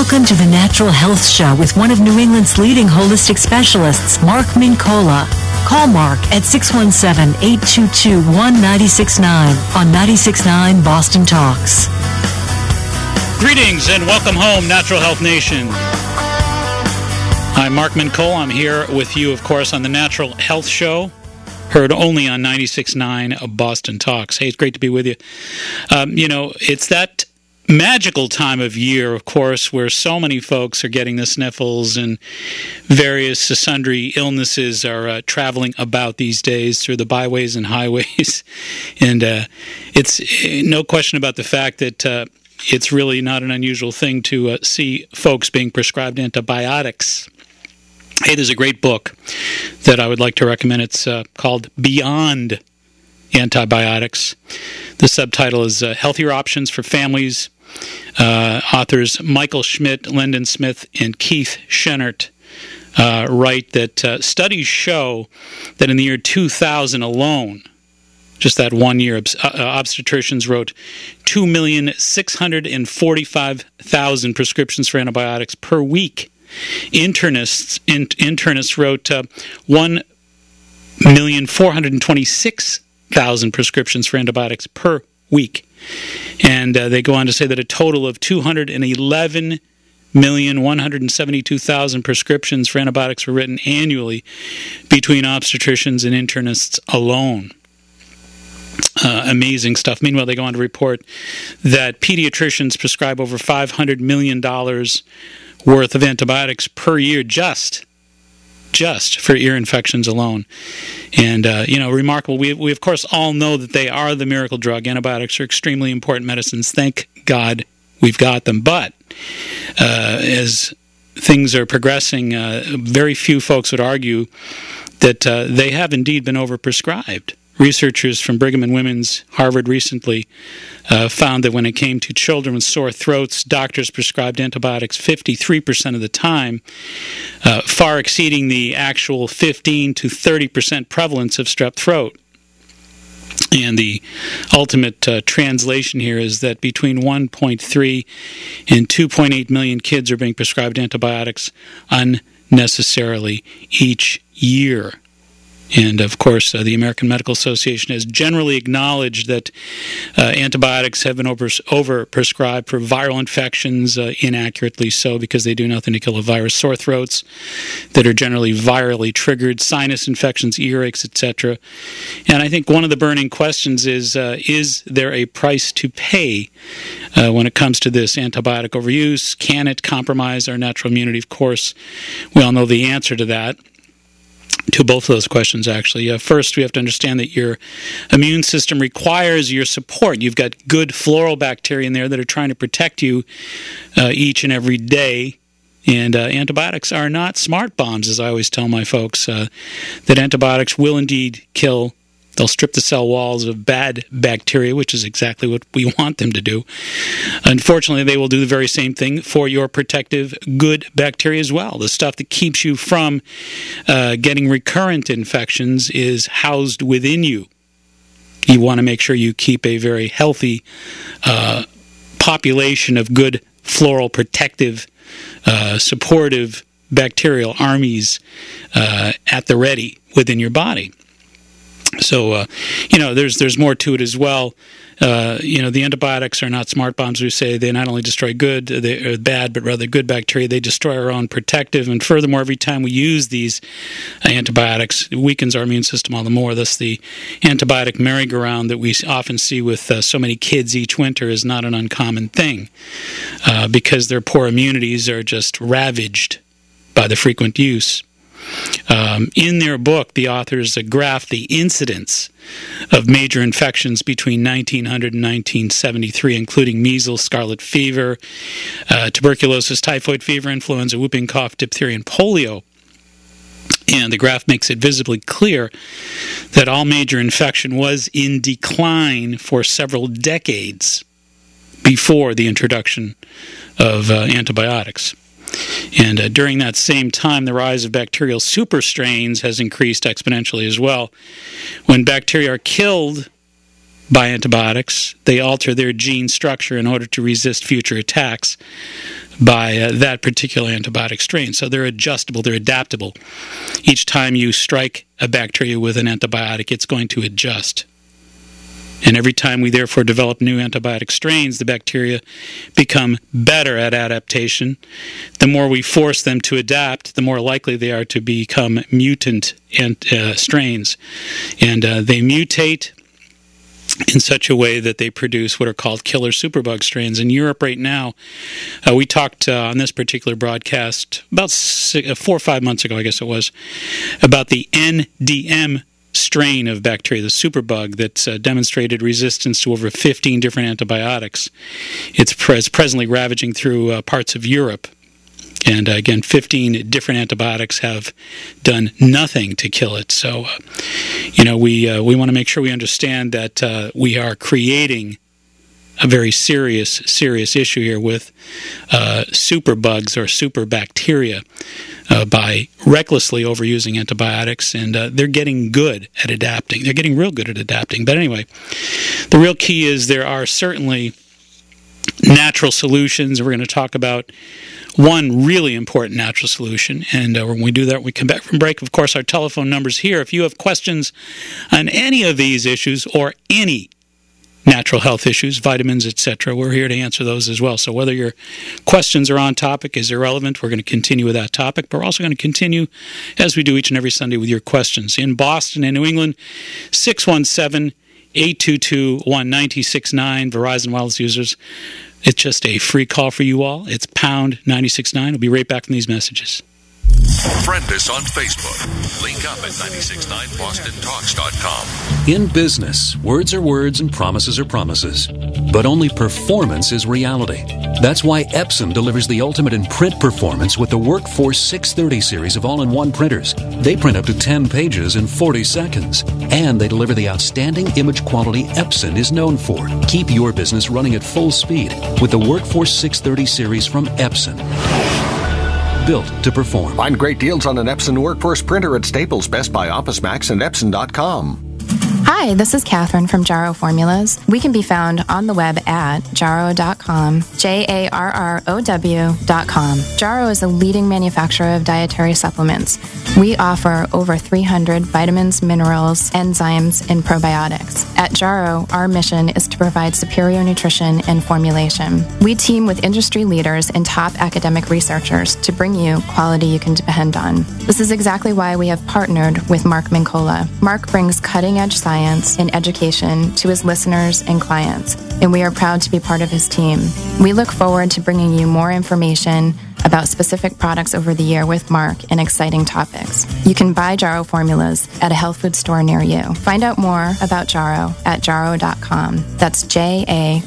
Welcome to the Natural Health Show with one of New England's leading holistic specialists, Mark Mincolla. Call Mark at 617-822-1969 on 96.9 Boston Talks. Greetings and welcome home, Natural Health Nation. I'm Mark Mincolla. I'm here with you, of course, on the Natural Health Show, heard only on 96.9 Boston Talks. Hey, it's great to be with you. It's that magical time of year, of course, where so many folks are getting the sniffles and various sundry illnesses are traveling about these days through the byways and highways. And it's no question about the fact that it's really not an unusual thing to see folks being prescribed antibiotics. Hey, there's a great book that I would like to recommend. It's called Beyond Antibiotics. The subtitle is Healthier Options for Families. Authors Michael Schmidt, Lyndon Smith, and Keith Schennert write that studies show that in the year 2000 alone, just that 1 year, obstetricians wrote 2,645,000 prescriptions for antibiotics per week. Internists wrote 1,426,000 prescriptions for antibiotics per week. And they go on to say that a total of 211,172,000 prescriptions for antibiotics were written annually between obstetricians and internists alone. Amazing stuff. Meanwhile, they go on to report that pediatricians prescribe over $500 million worth of antibiotics per year just for ear infections alone. And, remarkable. We, of course, all know that they are the miracle drug. Antibiotics are extremely important medicines. Thank God we've got them. But as things are progressing, very few folks would argue that they have indeed been overprescribed. Researchers from Brigham and Women's Harvard recently found that when it came to children with sore throats, doctors prescribed antibiotics 53% of the time, far exceeding the actual 15 to 30% prevalence of strep throat. And the ultimate translation here is that between 1.3 and 2.8 million kids are being prescribed antibiotics unnecessarily each year. And, of course, the American Medical Association has generally acknowledged that antibiotics have been overprescribed for viral infections, inaccurately so, because they do nothing to kill a virus. Sore throats that are generally virally triggered, sinus infections, earaches, etc. And I think one of the burning questions is there a price to pay when it comes to this antibiotic overuse? Can it compromise our natural immunity? Of course, we all know the answer to that. To both of those questions, actually. First, we have to understand that your immune system requires your support. You've got good floral bacteria in there that are trying to protect you each and every day. And antibiotics are not smart bombs, as I always tell my folks, that antibiotics will indeed kill. They'll strip the cell walls of bad bacteria, which is exactly what we want them to do. Unfortunately, they will do the very same thing for your protective good bacteria as well. The stuff that keeps you from getting recurrent infections is housed within you. You want to make sure you keep a very healthy population of good floral protective, supportive bacterial armies at the ready within your body. So, there's more to it as well. The antibiotics are not smart bombs. We say they not only destroy bad, but rather good bacteria. They destroy our own protective. And furthermore, every time we use these antibiotics, it weakens our immune system all the more. Thus, the antibiotic merry-go-round that we often see with so many kids each winter is not an uncommon thing because their poor immunities are just ravaged by the frequent use. In their book, the authors graph the incidence of major infections between 1900 and 1973, including measles, scarlet fever, tuberculosis, typhoid fever, influenza, whooping cough, diphtheria, and polio. And the graph makes it visibly clear that all major infection was in decline for several decades before the introduction of antibiotics. And during that same time, the rise of bacterial superstrains has increased exponentially as well. When bacteria are killed by antibiotics. They alter their gene structure in order to resist future attacks by that particular antibiotic strain. So they're adjustable, they're adaptable. Each time you strike a bacteria with an antibiotic, it's going to adjust. And every time we therefore develop new antibiotic strains, the bacteria become better at adaptation. The more we force them to adapt, the more likely they are to become mutant strains. And they mutate in such a way that they produce what are called killer superbug strains. In Europe right now, we talked on this particular broadcast about 4 or 5 months ago, I guess it was, about the NDM strain of bacteria, the superbug, that's demonstrated resistance to over 15 different antibiotics. It's presently ravaging through parts of Europe. And again, 15 different antibiotics have done nothing to kill it. So, we want to make sure we understand that we are creating a very serious issue here with superbugs or super bacteria by recklessly overusing antibiotics, and they're getting good at adapting. They're getting real good at adapting. But anyway, the real key is there are certainly natural solutions. We're going to talk about one really important natural solution, and when we do that, we come back from break. Of course, our telephone number's here. If you have questions on any of these issues or any natural health issues, vitamins, etc., we're here to answer those as well. So whether your questions are on topic, is irrelevant, we're going to continue with that topic, but we're also going to continue, as we do each and every Sunday, with your questions. In Boston and New England, 617-822-1969, Verizon Wireless users, it's just a free call for you all. It's pound 96.9. We'll be right back from these messages. Friend us on Facebook. Link up at 969bostontalks.com. In business, words are words and promises are promises. But only performance is reality. That's why Epson delivers the ultimate in print performance with the Workforce 630 series of all-in-one printers. They print up to 10 pages in 40 seconds. And they deliver the outstanding image quality Epson is known for. Keep your business running at full speed with the Workforce 630 series from Epson. Built to perform. Find great deals on an Epson Workforce printer at Staples, Best Buy, OfficeMax, and Epson.com. Hi, this is Catherine from Jarrow Formulas. We can be found on the web at jarrow.com, JARROW.com. Jarrow is a leading manufacturer of dietary supplements. We offer over 300 vitamins, minerals, enzymes, and probiotics. At Jarrow, our mission is to provide superior nutrition and formulation. We team with industry leaders and top academic researchers to bring you quality you can depend on. This is exactly why we have partnered with Mark Mincolla. Mark brings cutting-edge science and education to his listeners and clients, and we are proud to be part of his team. We look forward to bringing you more information about specific products over the year with Mark and exciting topics. You can buy Jarrow Formulas at a health food store near you. Find out more about Jarrow at jarrow.com. That's JARROW.com.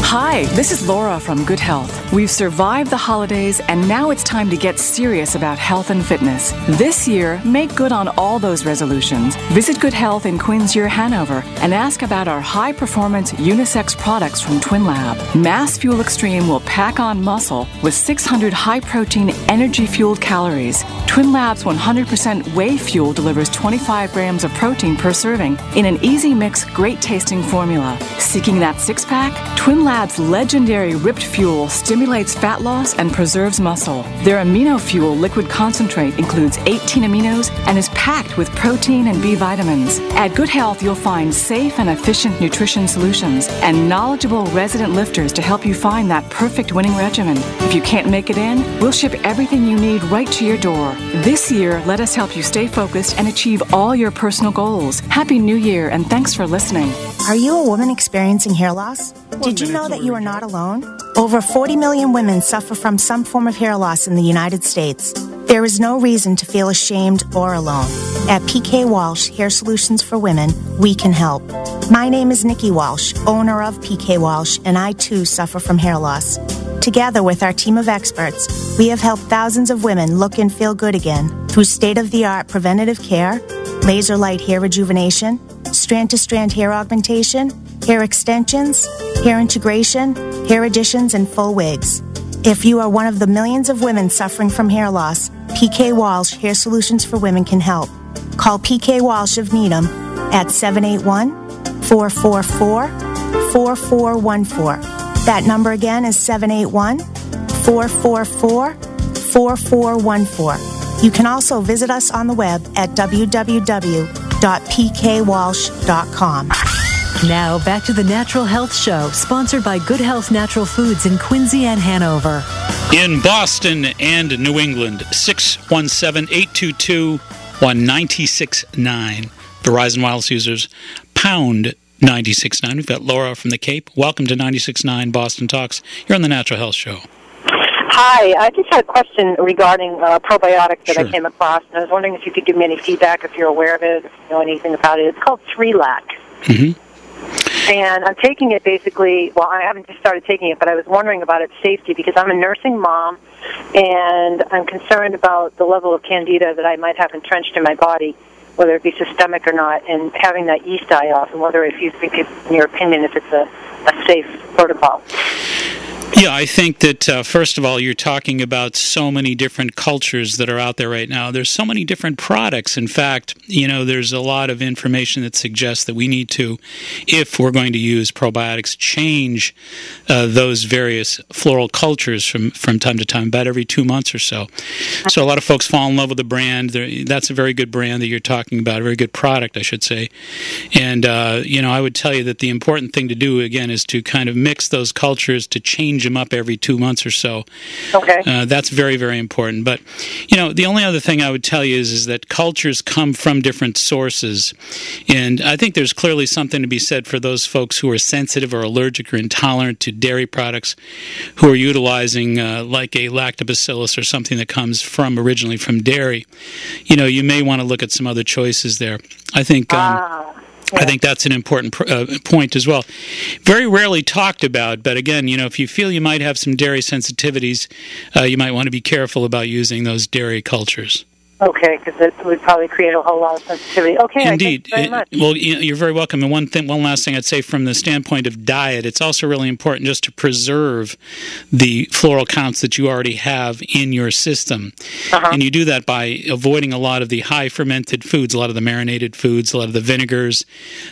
Hi, this is Laura from Good Health. We've survived the holidays, and now it's time to get serious about health and fitness. This year, make good on all those resolutions. Visit Good Health in Quincy or Hanover and ask about our high-performance unisex products from TwinLab. Mass Fuel Extreme will pack on muscle with 600 high-protein, energy-fueled calories. TwinLab's 100% whey fuel delivers 25 grams of protein per serving in an easy-mix, great-tasting formula. Seeking that six-pack? TwinLab's legendary Ripped Fuel stimulates fat loss and preserves muscle. Their Amino Fuel liquid concentrate includes 18 aminos and is packed with protein and B vitamins. At Good Health, you'll find safe and efficient nutrition solutions and knowledgeable resident lifters to help you find that perfect winning regimen. If you can't make it in, we'll ship everything you need right to your door. This year, let us help you stay focused and achieve all your personal goals. Happy New Year, and thanks for listening. Are you a woman experiencing hair loss? Did you know that you are not alone? Over 40 million women suffer from some form of hair loss in the United States. There is no reason to feel ashamed or alone. At PK Walsh Hair Solutions for Women, we can help. My name is Nikki Walsh, owner of PK Walsh, and I too suffer from hair loss. Together with our team of experts, we have helped thousands of women look and feel good again through state-of-the-art preventative care, laser light hair rejuvenation, strand-to-strand hair augmentation, hair extensions, hair integration, hair additions, and full wigs. If you are one of the millions of women suffering from hair loss, PK Walsh Hair Solutions for Women can help. Call PK Walsh of Needham at 781-444-4414. That number again is 781-444-4414. You can also visit us on the web at www.pkwalsh.com. Now back to the Natural Health Show, sponsored by Good Health Natural Foods in Quincy and Hanover. In Boston and New England, 617-822-1969. Verizon Wireless users, pound 96.9. We've got Laura from the Cape. Welcome to 96.9 Boston Talks. You're on the Natural Health Show. Hi, I just had a question regarding probiotics that Sure. I came across, and I was wondering if you could give me any feedback if you're aware of it, if you know anything about it. It's called 3-Lac. Mm-hmm. And I'm taking it basically, well, I haven't just started taking it, but I was wondering about its safety because I'm a nursing mom, and I'm concerned about the level of candida that I might have entrenched in my body, whether it be systemic or not, and having that yeast die off, and whether if you think, in your opinion, if it's a safe protocol. Yeah, I think that, first of all, you're talking about so many different cultures that are out there right now. There's so many different products. In fact, there's a lot of information that suggests that we need to, if we're going to use probiotics, change those various floral cultures from time to time, about every 2 months or so. So a lot of folks fall in love with the brand. That's a very good brand that you're talking about, a very good product, I should say. And, I would tell you that the important thing to do, again, is to kind of mix those cultures, to change them up every 2 months or so. Okay. That's very, very important. But, the only other thing I would tell you is that cultures come from different sources. And I think there's clearly something to be said for those folks who are sensitive or allergic or intolerant to dairy products who are utilizing like a lactobacillus or something that comes originally from dairy. You may want to look at some other choices there. I think that's an important point as well. Very rarely talked about, but again, if you feel you might have some dairy sensitivities, you might want to be careful about using those dairy cultures. Okay, because it would probably create a whole lot of sensitivity. Okay, indeed. Thank you very much. Well, you're very welcome. And one last thing I'd say from the standpoint of diet, it's also really important just to preserve the floral counts that you already have in your system. And you do that by avoiding a lot of the high fermented foods, a lot of the marinated foods, a lot of the vinegars,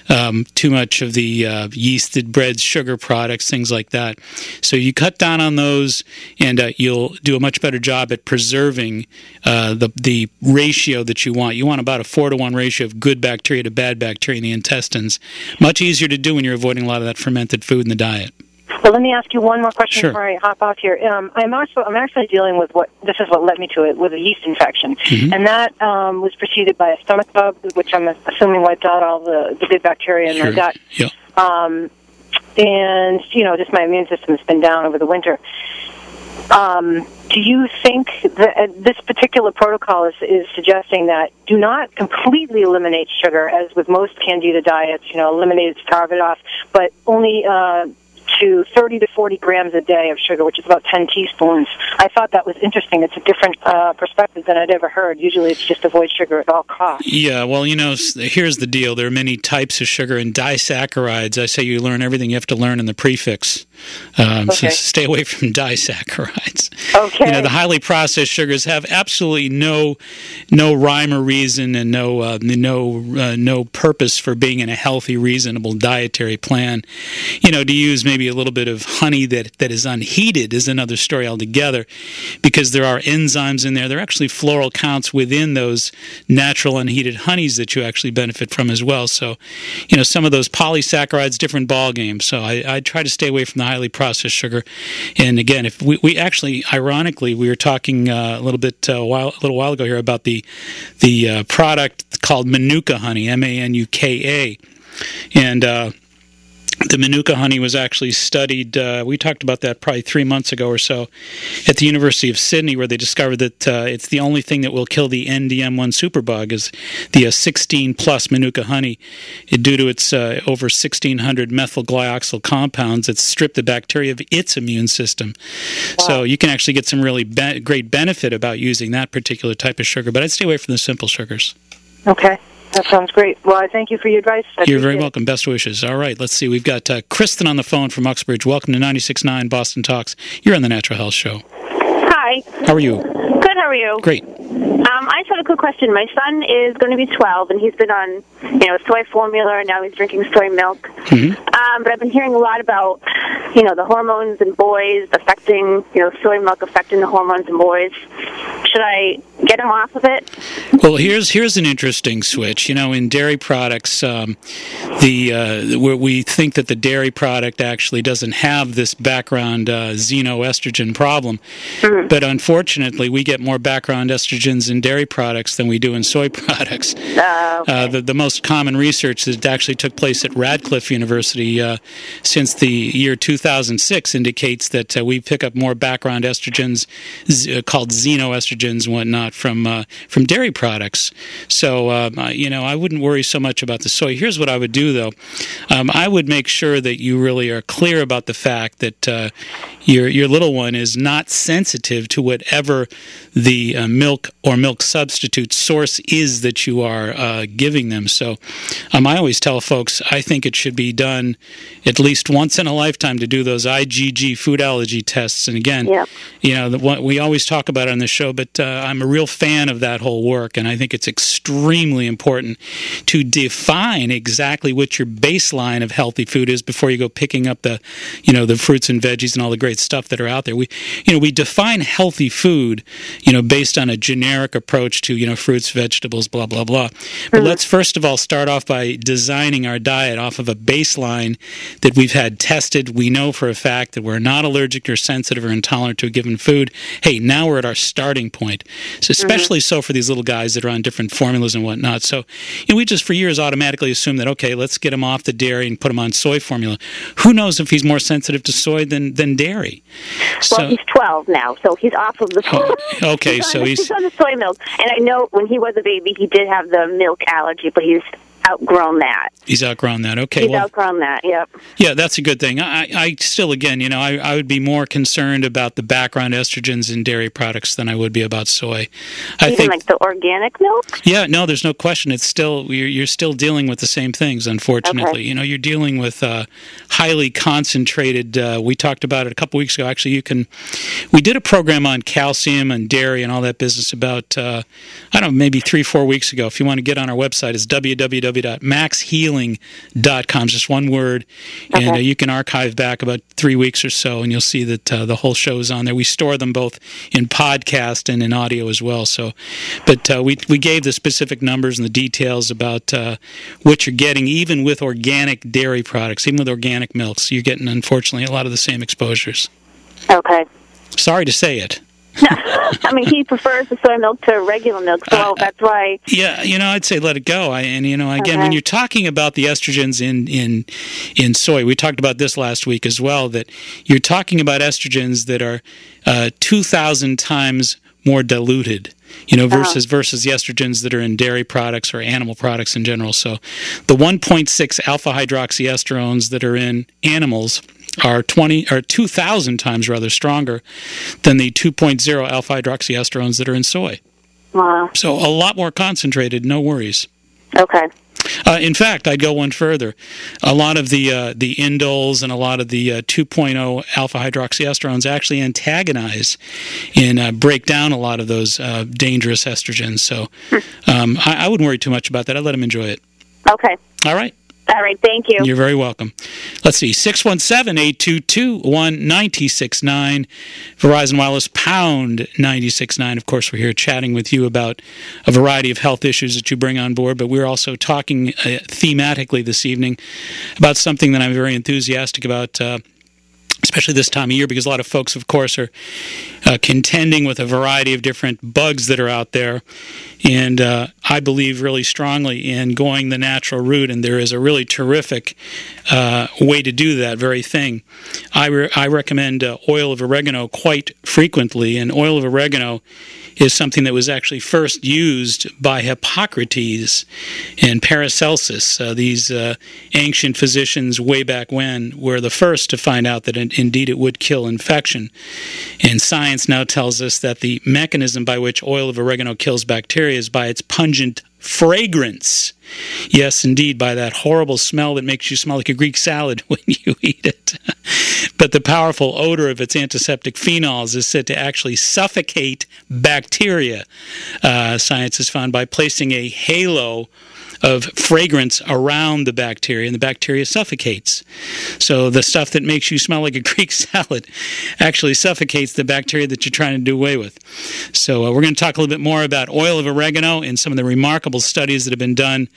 too much of the yeasted breads, sugar products, things like that. So you cut down on those, and you'll do a much better job at preserving the ratio that you want. You want about a 4-to-1 ratio of good bacteria to bad bacteria in the intestines. Much easier to do when you're avoiding a lot of that fermented food in the diet. Well, let me ask you one more question Sure. before I hop off here. I'm actually dealing with what led me to it, with a yeast infection, and that was preceded by a stomach bug, which I'm assuming wiped out all the good bacteria in my gut. Yeah. And just my immune system has been down over the winter. Do you think that this particular protocol is suggesting that do not completely eliminate sugar, as with most candida diets, eliminate it, starve it off, but only to 30 to 40 grams a day of sugar, which is about 10 teaspoons. I thought that was interesting. It's a different perspective than I'd ever heard. Usually it's just avoid sugar at all costs. Yeah, well, here's the deal. There are many types of sugar, and disaccharides, I say you learn everything you have to learn in the prefix. So stay away from disaccharides. Okay. The highly processed sugars have absolutely no rhyme or reason and no purpose for being in a healthy, reasonable dietary plan. To use maybe a little bit of honey that is unheated is another story altogether, because there are enzymes in there. There are actually floral counts within those natural unheated honeys that you actually benefit from as well. So, some of those polysaccharides, different ball games. So I try to stay away from the highly processed sugar. And again, if we actually, ironically, we were talking a little while ago here about the product called Manuka honey, Manuka, and the Manuka honey was actually studied, we talked about that probably 3 months ago or so, at the University of Sydney, where they discovered that it's the only thing that will kill the NDM1 superbug is the 16-plus Manuka honey. Due to its over 1,600 methyl glyoxyl compounds that strip the bacteria of its immune system. Wow. So you can actually get some really great benefit about using that particular type of sugar, but I'd stay away from the simple sugars. Okay. That sounds great. Well, I thank you for your advice. You're very welcome. Best wishes. All right, let's see. We've got Kristen on the phone from Uxbridge. Welcome to 96.9 Boston Talks. You're on the Natural Health Show. Hi. How are you? Good, how are you? Great. I just have a quick question. My son is going to be 12, and he's been on, soy formula, and now he's drinking soy milk. Mm-hmm. But I've been hearing a lot about, the hormones in boys affecting, soy milk affecting the hormones in boys. Should I get him off of it? Well, here's an interesting switch. In dairy products, we think that the dairy product actually doesn't have this background xenoestrogen problem, but unfortunately, we get more background estrogens in dairy products than we do in soy products. Okay. The most common research that actually took place at Radcliffe University since the year 2006 indicates that we pick up more background estrogens called xenoestrogens and whatnot from dairy products. So, I wouldn't worry so much about the soy. Here's what I would do, though. I would make sure that you really are clear about the fact that your little one is not sensitive to whatever the milk or milk substitute source is that you are giving them. So I always tell folks I think it should be done at least once in a lifetime to do those IgG food allergy tests. And again, we always talk about it on the show, but I'm a real fan of that whole work, and I think it's extremely important to define exactly what your baseline of healthy food is before you go picking up the fruits and veggies and all the great stuff that are out there. We define healthy food, based on a generic approach to, fruits, vegetables, blah, blah, blah. But let's first of all start off by designing our diet off of a baseline that we've had tested. We know for a fact that we're not allergic or sensitive or intolerant to a given food. Hey, now we're at our starting point. So especially so for these little guys that are on different formulas and whatnot. So we just for years automatically assume that, okay, let's get him off the dairy and put him on soy formula. Who knows if he's more sensitive to soy than dairy? Well, he's 12 now, so he's off of the soy. Okay, he's on the soy milk. And I know when he was a baby, he did have the milk allergy, but he's outgrown that. He's outgrown that. Okay. He's outgrown that, yep. Yeah, that's a good thing. I still, again, I would be more concerned about the background estrogens in dairy products than I would be about soy. I think, like the organic milk? Yeah, no, there's no question. It's still, you're still dealing with the same things, unfortunately. Okay. You're dealing with highly concentrated, we talked about it a couple weeks ago. Actually, we did a program on calcium and dairy and all that business about, maybe 3-4 weeks ago. If you want to get on our website, it's www.maxhealing.com, just one word, and you can archive back about 3 weeks or so, and you'll see that the whole show is on there. We store them both in podcast and in audio as well. So, but we gave the specific numbers and the details about what you're getting, even with organic dairy products, even with organic milks. You're getting, unfortunately, a lot of the same exposures. Okay. Sorry to say it. I mean, he prefers the soy milk to regular milk, so that's why. Yeah, I'd say let it go. When you're talking about the estrogens in soy, we talked about this last week as well, that you're talking about estrogens that are 2,000 times more diluted, versus the estrogens that are in dairy products or animal products in general. So the 1.6 alpha-hydroxyestrones that are in animals are 2,000 times rather stronger than the 2.0 alpha-hydroxyestrones that are in soy. Wow. So a lot more concentrated, no worries. Okay. In fact, I'd go one further. A lot of the indoles and a lot of the 2.0 alpha-hydroxyestrones actually antagonize and break down a lot of those dangerous estrogens. So I wouldn't worry too much about that. I'd let them enjoy it. Okay. All right. All right, thank you. You're very welcome. Let's see, 617-822-1969, Verizon Wireless, pound 96.9. Of course, we're here chatting with you about a variety of health issues that you bring on board, but we're also talking thematically this evening about something that I'm very enthusiastic about, especially this time of year, because a lot of folks, of course, are contending with a variety of different bugs that are out there. And I believe really strongly in going the natural route, and there is a really terrific way to do that very thing. I recommend oil of oregano quite frequently, and oil of oregano is something that was actually first used by Hippocrates and Paracelsus. These ancient physicians way back when were the first to find out that indeed it would kill infection. And science now tells us that the mechanism by which oil of oregano kills bacteria is by its pungent fragrance. Yes, indeed, by that horrible smell that makes you smell like a Greek salad when you eat it. But the powerful odor of its antiseptic phenols is said to actually suffocate bacteria. Science has found by placing a halo of fragrance around the bacteria, and the bacteria suffocates. So the stuff that makes you smell like a Greek salad actually suffocates the bacteria that you're trying to do away with. So we're going to talk a little bit more about oil of oregano and some of the remarkable studies that have been done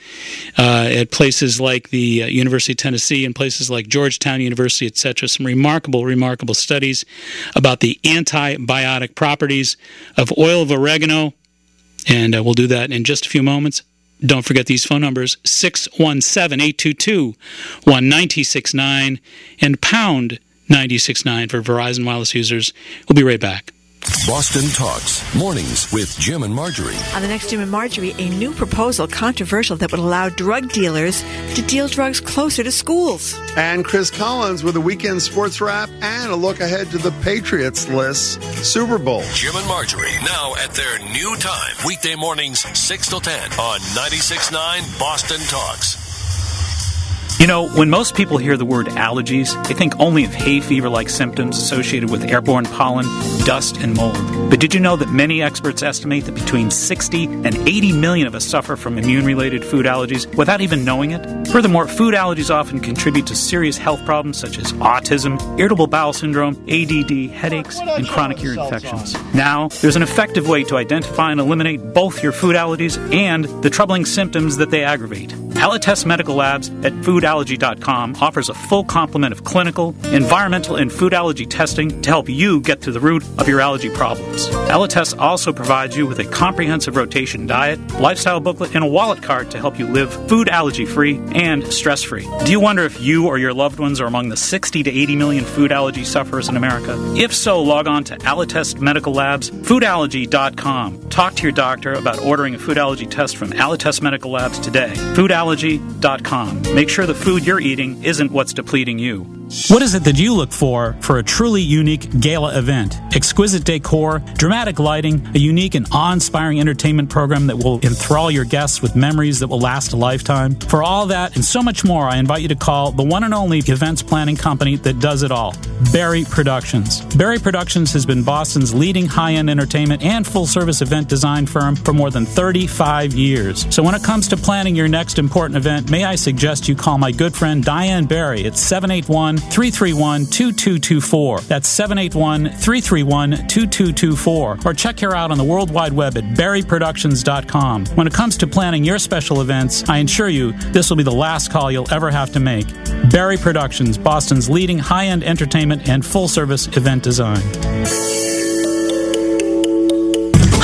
at places like the University of Tennessee and places like Georgetown University, etc. Some remarkable studies about the antibiotic properties of oil of oregano, and we'll do that in just a few moments. Don't forget these phone numbers, 617-822-1969 and pound 969 for Verizon Wireless users. We'll be right back. Boston Talks, mornings with Jim and Marjorie. On the next Jim and Marjorie, a new proposal, controversial, that would allow drug dealers to deal drugs closer to schools. And Chris Collins with a weekend sports wrap and a look ahead to the Patriots list Super Bowl. Jim and Marjorie, now at their new time. Weekday mornings, 6 till 10 on 96.9 Boston Talks. You know, when most people hear the word allergies, they think only of hay fever-like symptoms associated with airborne pollen, dust, and mold. But did you know that many experts estimate that between 60 and 80 million of us suffer from immune-related food allergies without even knowing it? Furthermore, food allergies often contribute to serious health problems such as autism, irritable bowel syndrome, ADD, headaches, and chronic ear infections. Now, there's an effective way to identify and eliminate both your food allergies and the troubling symptoms that they aggravate. Allotest Medical Labs at foodallergy.com offers a full complement of clinical, environmental, and food allergy testing to help you get to the root of your allergy problems. Allotest also provides you with a comprehensive rotation diet, lifestyle booklet, and a wallet card to help you live food allergy-free and stress-free. Do you wonder if you or your loved ones are among the 60 to 80 million food allergy sufferers in America? If so, log on to Allotest Medical Labs, foodallergy.com. Talk to your doctor about ordering a food allergy test from Allotest Medical Labs today. Foodallergy.com. Make sure the food you're eating isn't what's depleting you. What is it that you look for a truly unique gala event? Exquisite decor, dramatic lighting, a unique and awe-inspiring entertainment program that will enthrall your guests with memories that will last a lifetime. For all that and so much more, I invite you to call the one and only events planning company that does it all, Berry Productions. Berry Productions has been Boston's leading high-end entertainment and full-service event design firm for more than 35 years. So when it comes to planning your next important event, may I suggest you call my good friend Diane Berry at 781-331-2224. That's 781-331-2224. Or check her out on the World Wide Web at berryproductions.com. When it comes to planning your special events, I assure you this will be the last call you'll ever have to make. Berry Productions, Boston's leading high-end entertainment and full-service event design.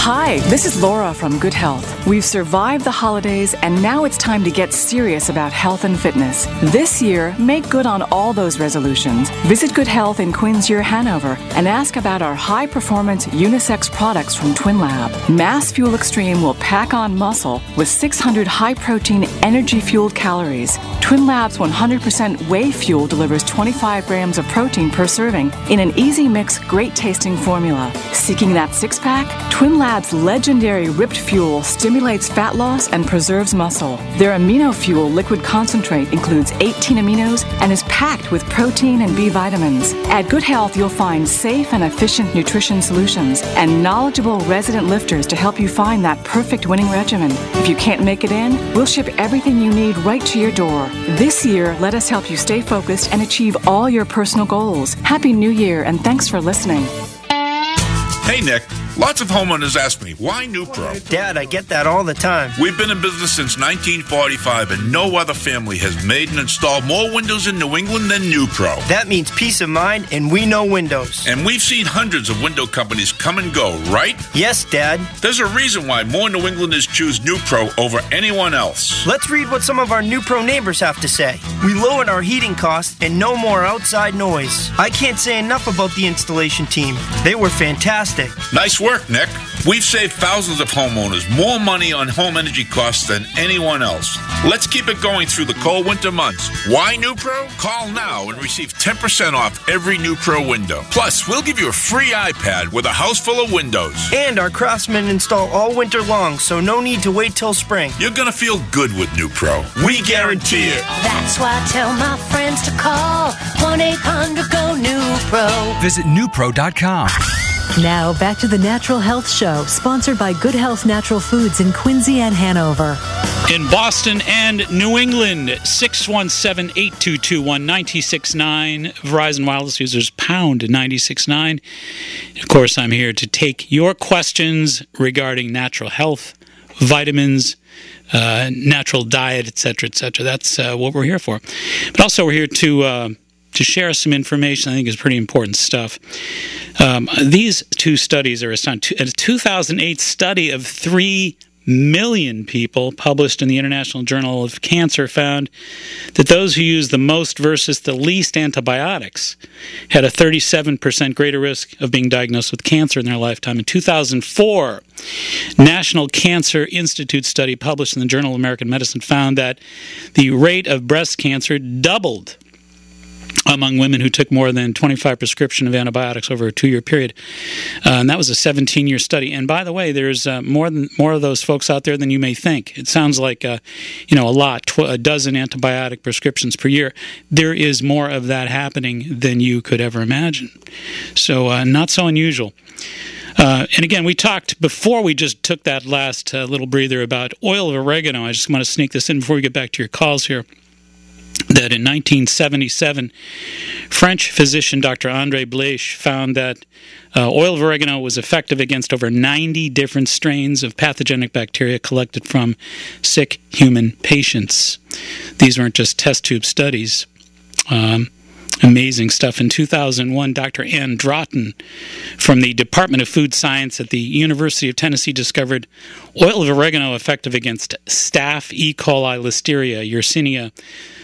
Hi, this is Laura from Good Health. We've survived the holidays, and now it's time to get serious about health and fitness. This year, make good on all those resolutions. Visit Good Health in Quincy, Hanover, and ask about our high-performance unisex products from TwinLab. Mass Fuel Extreme will pack on muscle with 600 high-protein, energy-fueled calories. TwinLab's 100% whey fuel delivers 25 grams of protein per serving in an easy mix, great-tasting formula. Seeking that six-pack? TwinLab's legendary Ripped Fuel stimulates fat loss and preserves muscle. Their Amino Fuel liquid concentrate includes 18 aminos and is packed with protein and B vitamins. At Good Health, you'll find safe and efficient nutrition solutions and knowledgeable resident lifters to help you find that perfect winning regimen. If you can't make it in, we'll ship everything you need right to your door. This year, let us help you stay focused and achieve all your personal goals. Happy New Year, and thanks for listening. Hey, Nick. Lots of homeowners ask me, why Nupro? Dad, I get that all the time. We've been in business since 1945, and no other family has made and installed more windows in New England than Nupro. That means peace of mind, and we know windows. And we've seen hundreds of window companies come and go, right? Yes, Dad. There's a reason why more New Englanders choose Nupro over anyone else. Let's read what some of our Nupro neighbors have to say. We lowered our heating costs and no more outside noise. I can't say enough about the installation team. They were fantastic. Nice work, Nick. We've saved thousands of homeowners more money on home energy costs than anyone else. Let's keep it going through the cold winter months. Why NuPro? Call now and receive 10% off every NuPro window. Plus, we'll give you a free iPad with a house full of windows. And our craftsmen install all winter long, so no need to wait till spring. You're going to feel good with NuPro. We guarantee it. That's why I tell my friends to call 1-800-GO-NuPro. Visit NuPro.com. Now, back to the Natural Health Show, sponsored by Good Health Natural Foods in Quincy and Hanover. In Boston and New England, 617-822-1969. Verizon Wireless users pound 96.9. Of course, I'm here to take your questions regarding natural health, vitamins, natural diet, etc., etc. That's what we're here for. But also, we're here to share some information I think is pretty important stuff. These two studies are a 2008 study of 3 million people published in the International Journal of Cancer found that those who used the most versus the least antibiotics had a 37% greater risk of being diagnosed with cancer in their lifetime. In 2004, National Cancer Institute study published in the Journal of American Medicine found that the rate of breast cancer doubled among women who took more than 25 prescription of antibiotics over a 2-year period. And that was a 17-year study. And by the way, there's more of those folks out there than you may think. It sounds like a lot, a dozen antibiotic prescriptions per year. There is more of that happening than you could ever imagine. So not so unusual. And again, we talked before we just took that last little breather about oil of oregano. I just want to sneak this in before we get back to your calls here. That in 1977, French physician Dr. André Blaiche found that oil of oregano was effective against over 90 different strains of pathogenic bacteria collected from sick human patients. These weren't just test tube studies. Amazing stuff. In 2001, Dr. Ann Drotton from the Department of Food Science at the University of Tennessee discovered oil of oregano effective against Staph E. coli, Listeria, Yersinia,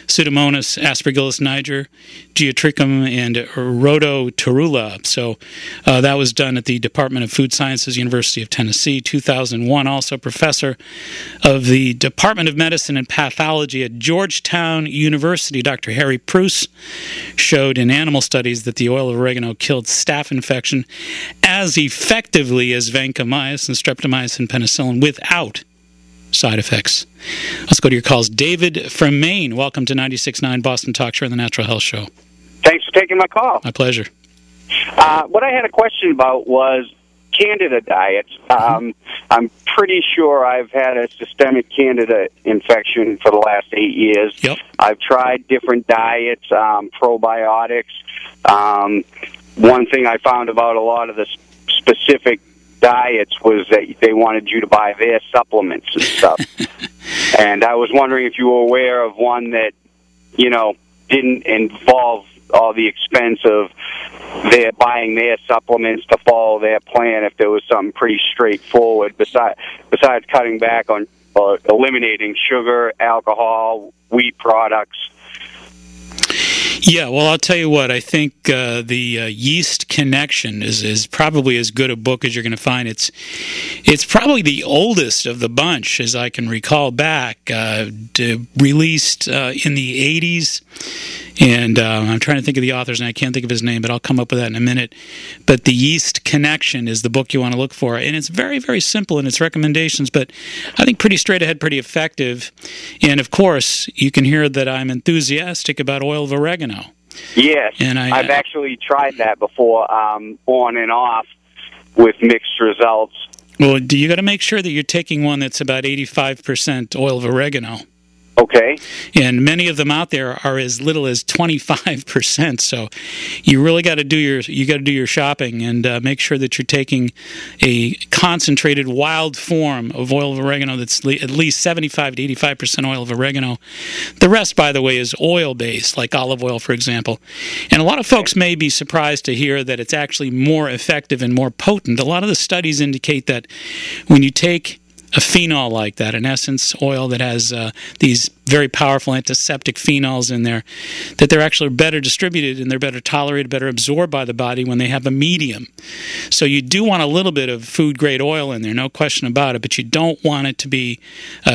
Pseudomonas, Aspergillus niger, Geotrichum, and Rhodotorula. So that was done at the Department of Food Sciences, University of Tennessee. 2001, also professor of the Department of Medicine and Pathology at Georgetown University, Dr. Harry Preuss, showed in animal studies that the oil of oregano killed staph infection as effectively as vancomycin, streptomycin, penicillin without side effects. Let's go to your calls. David from Maine, welcome to 96.9 Boston Talk Show and the Natural Health Show. Thanks for taking my call. My pleasure. What I had a question about was Candida diets. I'm pretty sure I've had a systemic Candida infection for the last 8 years. Yep. I've tried different diets, probiotics. One thing I found about a lot of the specific diets was that they wanted you to buy their supplements and stuff. And I was wondering if you were aware of one that, didn't involve all the expense of their buying their supplements to follow their plan, if there was something pretty straightforward besides cutting back on eliminating sugar, alcohol, wheat products. Yeah, well, I'll tell you what. I think the Yeast Connection is probably as good a book as you're going to find. It's probably the oldest of the bunch, as I can recall back, released in the 80s. And I'm trying to think of the authors, and I can't think of his name, but I'll come up with that in a minute. But The Yeast Connection is the book you want to look for. And it's very, very simple in its recommendations, but I think pretty straight ahead, pretty effective. And, of course, you can hear that I'm enthusiastic about oil of oregano. Yes, and I've actually tried that before, on and off, with mixed results. Well, you got to make sure that you're taking one that's about 85% oil of oregano. Okay. And many of them out there are as little as 25%. So you really got to do your shopping and make sure that you're taking a concentrated wild form of oil of oregano that's at least 75 to 85% oil of oregano. The rest, by the way, is oil-based, like olive oil, for example. And a lot of folks may be surprised to hear that it's actually more effective and more potent. A lot of the studies indicate that when you take a phenol like that, an essence oil that has these very powerful antiseptic phenols in there, that they're actually better distributed and they're better tolerated, better absorbed by the body when they have a medium. So you do want a little bit of food-grade oil in there, no question about it, but you don't want it to be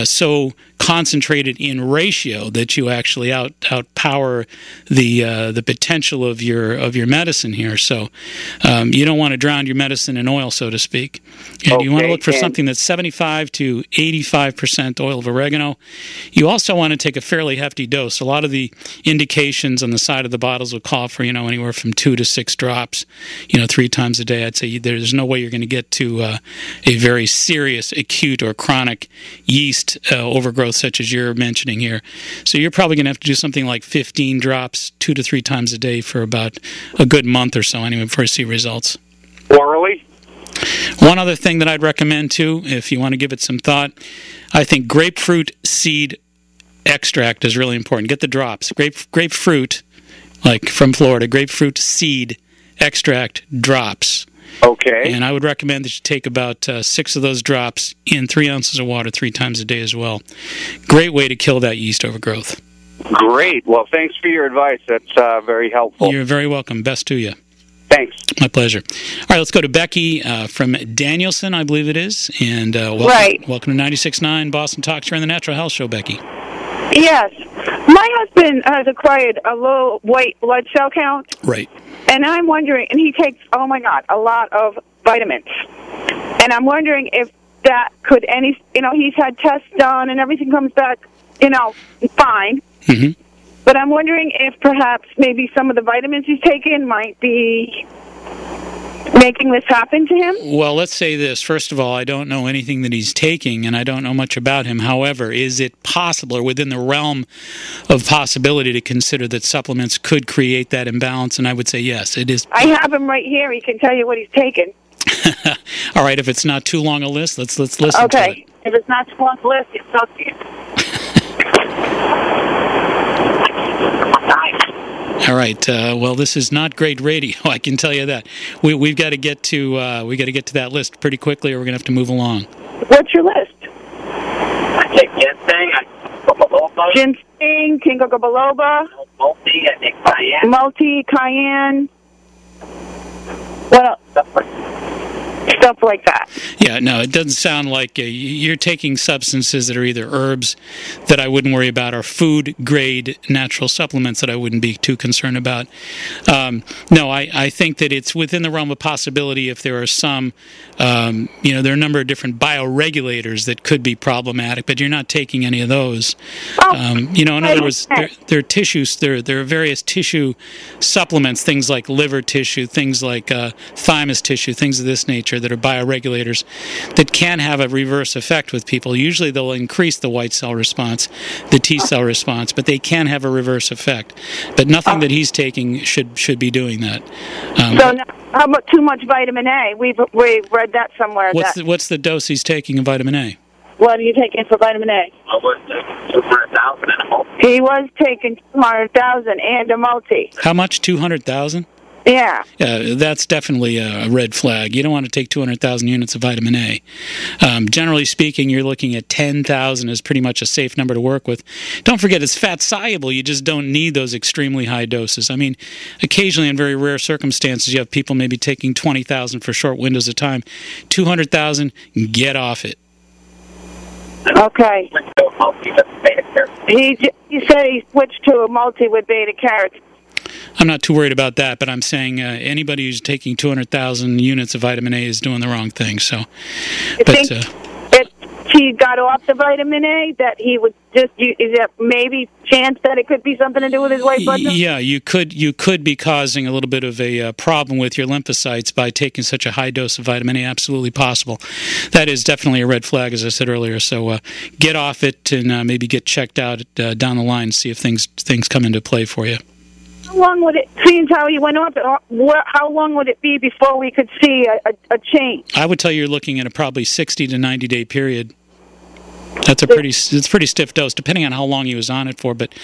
so concentrated in ratio that you actually outpower the potential of your medicine here. So you don't want to drown your medicine in oil, so to speak. And you want to look for something that's 75 to 85% oil of oregano. You also want to take a fairly hefty dose. A lot of the indications on the side of the bottles will call for anywhere from 2 to 6 drops, 3 times a day. I'd say there's no way you're going to get to a very serious acute or chronic yeast overgrowth such as you're mentioning here. So you're probably going to have to do something like 15 drops 2 to 3 times a day for about a good month or so anyway before you see results. Orally? One other thing that I'd recommend too, if you want to give it some thought, I think grapefruit seed extract is really important. Get the drops. Grapefruit, like from Florida, grapefruit seed extract drops. Okay. And I would recommend that you take about 6 of those drops in 3 ounces of water 3 times a day as well. Great way to kill that yeast overgrowth. Great. Well, thanks for your advice. That's very helpful. You're very welcome. Best to you. Thanks. My pleasure. All right, let's go to Becky from Danielson, I believe it is. And welcome to 96.9 Boston Talks. You're on the Natural Health Show, Becky. Yes. My husband has acquired a low white blood cell count. Right. And I'm wondering, and he takes, a lot of vitamins. And I'm wondering if that could he's had tests done and everything comes back, fine. Mm-hmm. But I'm wondering if perhaps maybe some of the vitamins he's taken might be making this happen to him? Well, let's say this. First of all, I don't know anything that he's taking, and I don't know much about him. However, is it possible or within the realm of possibility to consider that supplements could create that imbalance? And I would say yes, it is. I have him right here. He can tell you what he's taken. All right, if it's not too long a list, let's listen to it. Okay. If it's not too long a list, it's okay. All right. Well, this is not great radio. I can tell you that. We've got to get to that list pretty quickly, or we're going to have to move along. What's your list? I take ginseng, ginkgo biloba, multi, I think cayenne. Multi, cayenne. What else? Stuff like that. Yeah, no, it doesn't sound like you're taking substances that are either herbs that I wouldn't worry about or food-grade natural supplements that I wouldn't be too concerned about. No, I think that it's within the realm of possibility if there are some, there are a number of different bioregulators that could be problematic, but you're not taking any of those. In other words, there are tissues, there are various tissue supplements, things like liver tissue, things like thymus tissue, things of this nature that are bioregulators that can have a reverse effect with people. Usually they'll increase the white cell response, the T cell response, but they can have a reverse effect. But nothing that he's taking should be doing that. So now, how about too much vitamin A? We've read that somewhere. What's the dose he's taking of vitamin A? What are you taking for vitamin A? I was taking 200,000 and a multi. He was taking 200,000 and a multi. How much? 200,000? Yeah. That's definitely a red flag. You don't want to take 200,000 units of vitamin A. Generally speaking, you're looking at 10,000 as pretty much a safe number to work with. Don't forget, it's fat-soluble. You just don't need those extremely high doses. I mean, occasionally in very rare circumstances, you have people maybe taking 20,000 for short windows of time. 200,000, get off it. Okay. He said he switched to a multi with beta carotene. I'm not too worried about that, but I'm saying anybody who's taking 200,000 units of vitamin A is doing the wrong thing. So, if he got off the vitamin A, that he would is there maybe chance that it could be something to do with his white blood cell? Yeah, you could be causing a little bit of a problem with your lymphocytes by taking such a high dose of vitamin A. Absolutely possible. That is definitely a red flag, as I said earlier. So get off it and maybe get checked out down the line and see if things come into play for you. How long would it, seeing how he went off, how long would it be before we could see a change? I would tell you you're looking at a probably 60 to 90-day period. It's a pretty stiff dose, depending on how long he was on it for. But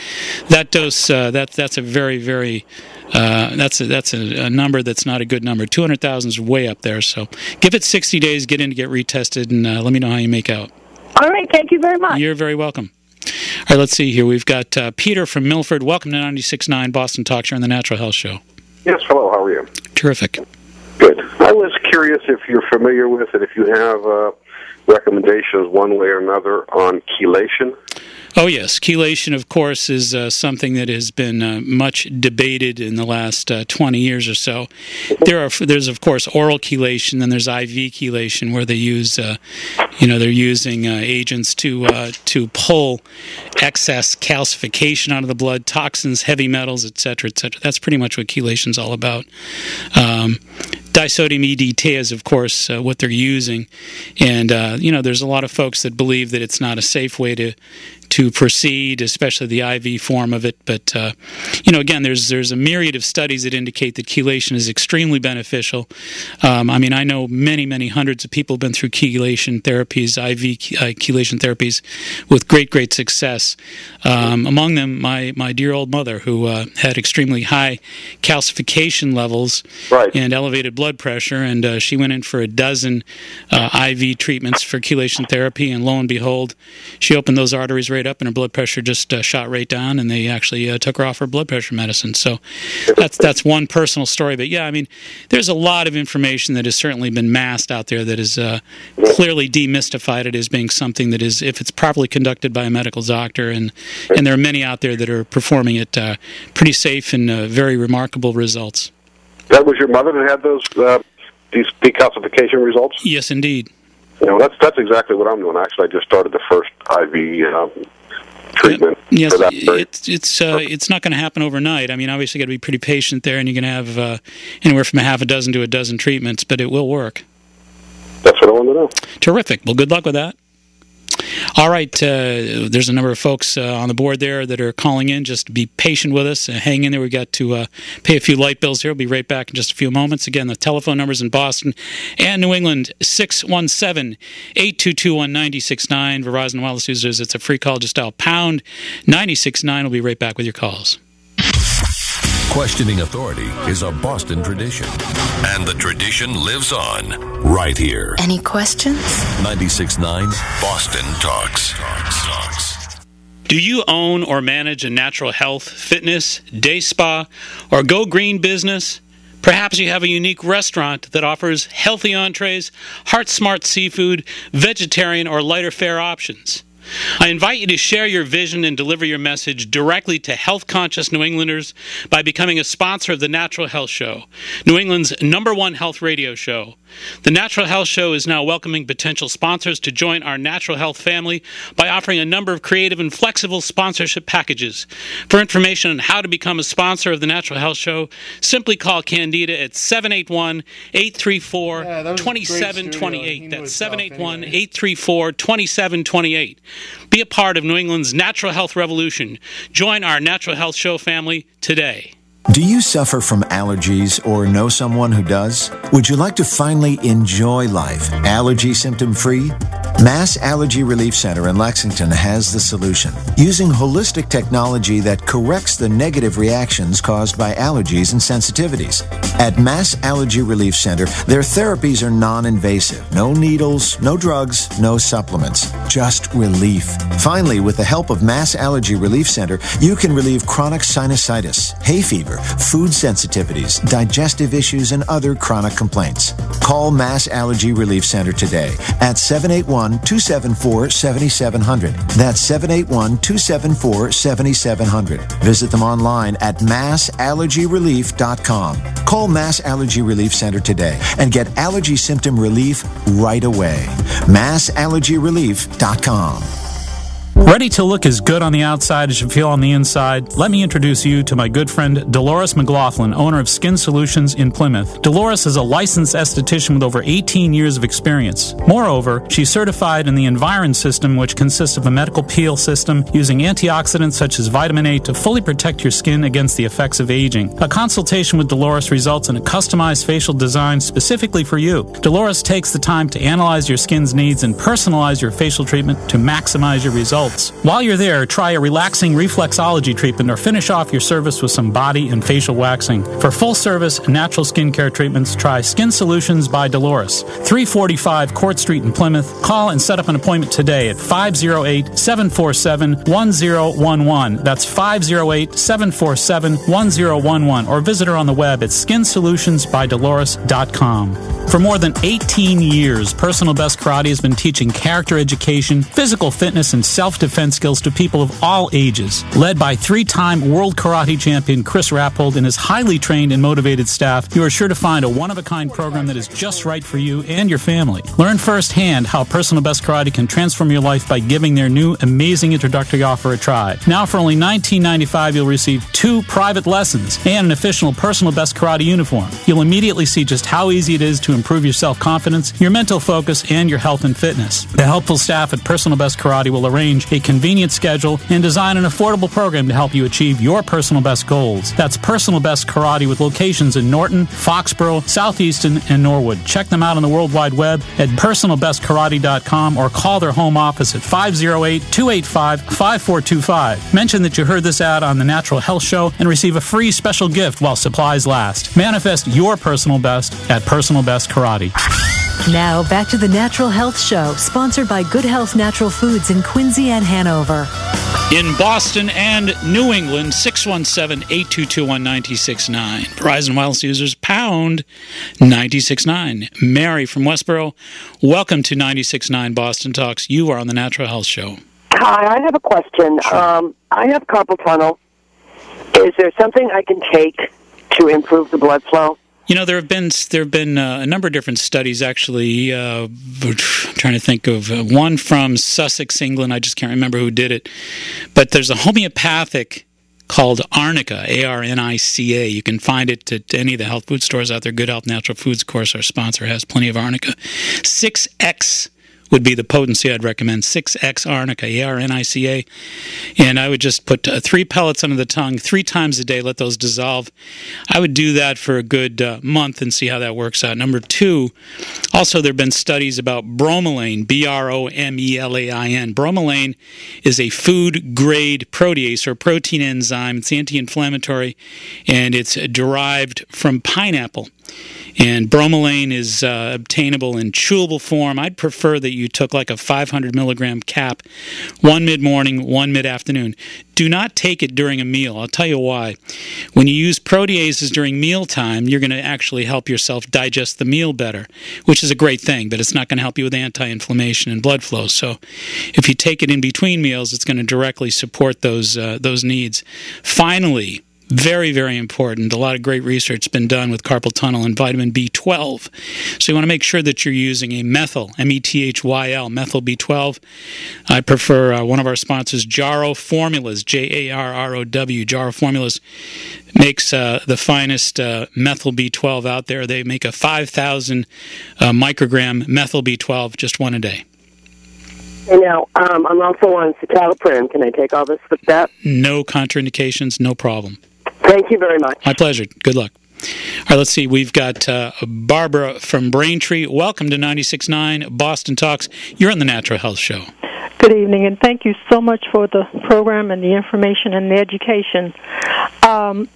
that dose, that's a very, very, that's a number that's not a good number. 200,000 is way up there. So give it 60 days, get in to get retested, and let me know how you make out. All right, thank you very much. You're very welcome. All right, let's see here. We've got Peter from Milford. Welcome to 96.9 Boston Talks. You're on the Natural Health Show. Yes, hello. How are you? Terrific. Good. I was curious if you're familiar with it, if you have recommendations one way or another on chelation. Oh, yes. Chelation, of course, is something that has been much debated in the last 20 years or so. There's, of course, oral chelation, then there's IV chelation, where they use, they're using agents to pull excess calcification out of the blood, toxins, heavy metals, etc., etc. That's pretty much what chelation's all about. Disodium EDTA is, of course, what they're using. And, there's a lot of folks that believe that it's not a safe way to proceed, especially the IV form of it. But, again, there's a myriad of studies that indicate that chelation is extremely beneficial. I know many, many hundreds of people have been through chelation therapies, IV chelation therapies, with great, great success. Among them, my dear old mother, who had extremely high calcification levels and elevated blood pressure, and she went in for a dozen IV treatments for chelation therapy, and lo and behold, she opened those arteries right up, and her blood pressure just shot right down, and they actually took her off her blood pressure medicine. So that's one personal story. But yeah, there's a lot of information that has certainly been masked out there that is clearly demystified it as being something that is, if it's properly conducted by a medical doctor, and there are many out there that are performing it pretty safe and very remarkable results. That was your mother that had these decalcification results? Yes, indeed. That's exactly what I'm doing. Actually, I just started the first IV treatment. Yes, it's not going to happen overnight. Obviously, you got to be pretty patient there, and you're going to have anywhere from a half a dozen to a dozen treatments, but it will work. That's what I want to know. Terrific. Well, good luck with that. All right, there's a number of folks on the board there that are calling in. Just be patient with us. Hang in there. We've got to pay a few light bills here. We'll be right back in just a few moments. Again, the telephone numbers in Boston and New England, 617-822-1969. Verizon Wireless users, it's a free call. Just dial pound 969. We'll be right back with your calls. Questioning authority is a Boston tradition. And the tradition lives on right here. Any questions? 96.9 Boston Talks. Do you own or manage a natural health, fitness, day spa, or go green business? Perhaps you have a unique restaurant that offers healthy entrees, heart-smart seafood, vegetarian or lighter fare options. I invite you to share your vision and deliver your message directly to health-conscious New Englanders by becoming a sponsor of the Natural Health Show, New England's #1 health radio show. The Natural Health Show is now welcoming potential sponsors to join our natural health family by offering a number of creative and flexible sponsorship packages. For information on how to become a sponsor of the Natural Health Show, simply call Candida at 781-834-2728. That's 781-834-2728. Be a part of New England's natural health revolution. Join our Natural Health Show family today. Do you suffer from allergies or know someone who does? Would you like to finally enjoy life allergy symptom-free? Mass Allergy Relief Center in Lexington has the solution. Using holistic technology that corrects the negative reactions caused by allergies and sensitivities. At Mass Allergy Relief Center, their therapies are non-invasive. No needles, no drugs, no supplements. Just relief. Finally, with the help of Mass Allergy Relief Center, you can relieve chronic sinusitis, hay fever, food sensitivities, digestive issues, and other chronic complaints. Call Mass Allergy Relief Center today at 781-274-7700. That's 781-274-7700. Visit them online at massallergyrelief.com. Call Mass Allergy Relief Center today and get allergy symptom relief right away. massallergyrelief.com. Ready to look as good on the outside as you feel on the inside? Let me introduce you to my good friend Dolores McLaughlin, owner of Skin Solutions in Plymouth. Dolores is a licensed esthetician with over 18 years of experience. Moreover, she's certified in the Environ system, which consists of a medical peel system using antioxidants such as vitamin A to fully protect your skin against the effects of aging. A consultation with Dolores results in a customized facial design specifically for you. Dolores takes the time to analyze your skin's needs and personalize your facial treatment to maximize your results. While you're there, try a relaxing reflexology treatment or finish off your service with some body and facial waxing. For full-service natural skincare treatments, try Skin Solutions by Dolores, 345 Court Street in Plymouth. Call and set up an appointment today at 508-747-1011. That's 508-747-1011. Or visit her on the web at skinsolutionsbydolores.com. For more than 18 years, Personal Best Karate has been teaching character education, physical fitness, and self-development self-defense skills to people of all ages. Led by 3-time world karate champion Chris Rappold and his highly trained and motivated staff, you are sure to find a one-of-a-kind program that is just right for you and your family. Learn firsthand how Personal Best Karate can transform your life by giving their new amazing introductory offer a try. Now for only $19.95, you'll receive 2 private lessons and an official Personal Best Karate uniform. You'll immediately see just how easy it is to improve your self-confidence, your mental focus, and your health and fitness. The helpful staff at Personal Best Karate will arrange a convenient schedule and design an affordable program to help you achieve your personal best goals. That's Personal Best Karate with locations in Norton, Foxborough, Southeaston, and Norwood. Check them out on the World Wide Web at personalbestkarate.com or call their home office at 508-285-5425. Mention that you heard this ad on the Natural Health Show and receive a free special gift while supplies last. Manifest your personal best at Personal Best Karate. Now back to the Natural Health Show, sponsored by Good Health Natural Foods in Quincy and Hanover. In Boston and New England, 617-822-1969. Verizon Wireless users, pound 96.9. Mary from Westboro, welcome to 96.9 Boston Talks. You are on the Natural Health Show. Hi, I have a question. Sure. I have carpal tunnel. Is there something I can take to improve the blood flow? You know, there have been a number of different studies, actually. I'm trying to think of one from Sussex, England. I just can't remember who did it. But there's a homeopathic called Arnica, Arnica. You can find it at any of the health food stores out there. Good Health Natural Foods, of course, our sponsor, has plenty of Arnica. 6X would be the potency I'd recommend. 6X Arnica, Arnica. And I would just put 3 pellets under the tongue 3 times a day, let those dissolve. I would do that for a good month and see how that works out. Number 2, also there have been studies about bromelain, Bromelain. Bromelain is a food-grade protease or protein enzyme. It's anti-inflammatory, and it's derived from pineapple. And bromelain is obtainable in chewable form. I'd prefer that you took like a 500 milligram cap, 1 mid-morning, 1 mid-afternoon. Do not take it during a meal. I'll tell you why. When you use proteases during mealtime, you're going to actually help yourself digest the meal better, which is a great thing, but it's not going to help you with anti-inflammation and blood flow. So if you take it in between meals, it's going to directly support those needs. Finally, very, very important. A lot of great research has been done with carpal tunnel and vitamin B12. So you want to make sure that you're using a methyl, methyl, methyl B12. I prefer one of our sponsors, Jarrow Formulas, Jarrow. Jarrow Formulas makes the finest methyl B12 out there. They make a 5,000 microgram methyl B12, just one a day. And now, I'm also on citalopram. Can I take all this with that? No contraindications, no problem. Thank you very much. My pleasure. Good luck. All right, let's see. We've got Barbara from Braintree. Welcome to 96.9 Boston Talks. You're on the Natural Health Show. Good evening, and thank you so much for the program and the information and the education.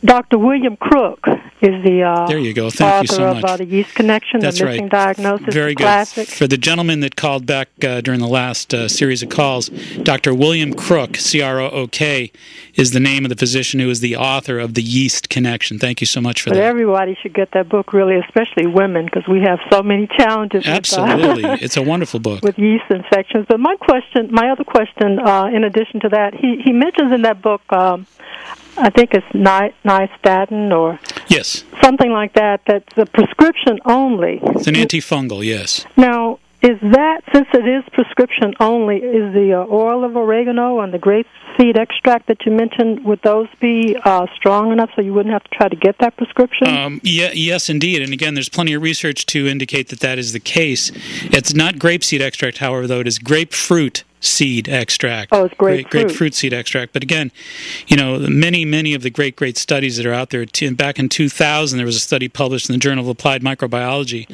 Dr. William Crook is the there you go. Thank you so much. Author of The Yeast Connection, That's the Missing right. Diagnosis, Very good. Classic. For the gentleman that called back during the last series of calls, Dr. William Crook, C-R-O-O-K, is the name of the physician who is the author of The Yeast Connection. Thank you so much for But that. everybody should get that book, really, especially women, because we have so many challenges. Absolutely. It's a wonstatin book. With yeast infections. But my other question, in addition to that, he mentions in that book, I think it's nystatin or yes, something like that, that's a prescription only. It's an antifungal, yes. Now, is that, since it is prescription only, is the oil of oregano and the grapeseed extract that you mentioned, would those be strong enough so you wouldn't have to try to get that prescription? Yes, indeed. And again, there's plenty of research to indicate that that is the case. It's not grapeseed extract, however, though it is grapefruit seed extract. Oh, it's grapefruit. Grapefruit seed extract. But again, you know, many of the great studies that are out there. Back in 2000, there was a study published in the Journal of Applied Microbiology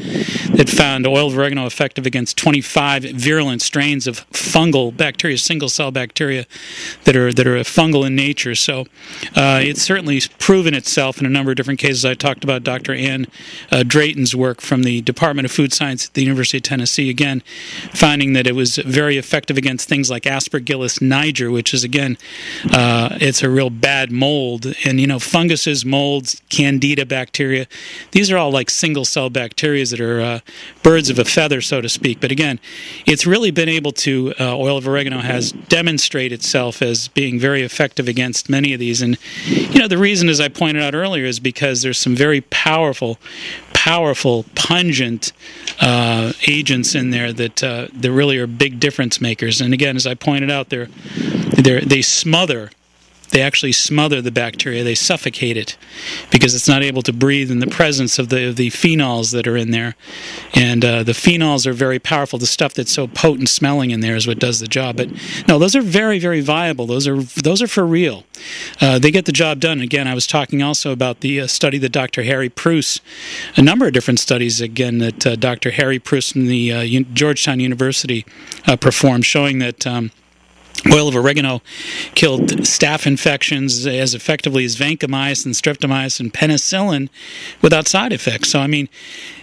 that found oil of oregano effective against 25 virulent strains of fungal bacteria, single-cell bacteria that are fungal in nature. So it's certainly proven itself in a number of different cases. I talked about Dr. Ann Drayton's work from the Department of Food Science at the University of Tennessee, again, finding that it was very effective against against things like Aspergillus niger, which is, again, it's a real bad mold. And, funguses, molds, candida bacteria, these are all like single-cell bacteria that are birds of a feather, so to speak. But again, it's really been able to, oil of oregano has demonstrated itself as being very effective against many of these. And, the reason, as I pointed out earlier, is because there's some very powerful, pungent agents in there that really are big difference makers. And again, as I pointed out, they actually smother the bacteria. They suffocate it because it's not able to breathe in the presence of the phenols that are in there. And the phenols are very powerful. The stuff that's so potent smelling in there is what does the job. But no, those are very, very viable. Those are for real. They get the job done. Again, I was talking also about the study that Dr. Harry Preuss, a number of different studies, again, that Dr. Harry Preuss from the Georgetown University performed, showing that oil of oregano killed staph infections as effectively as vancomycin, streptomycin, penicillin without side effects. So, I mean,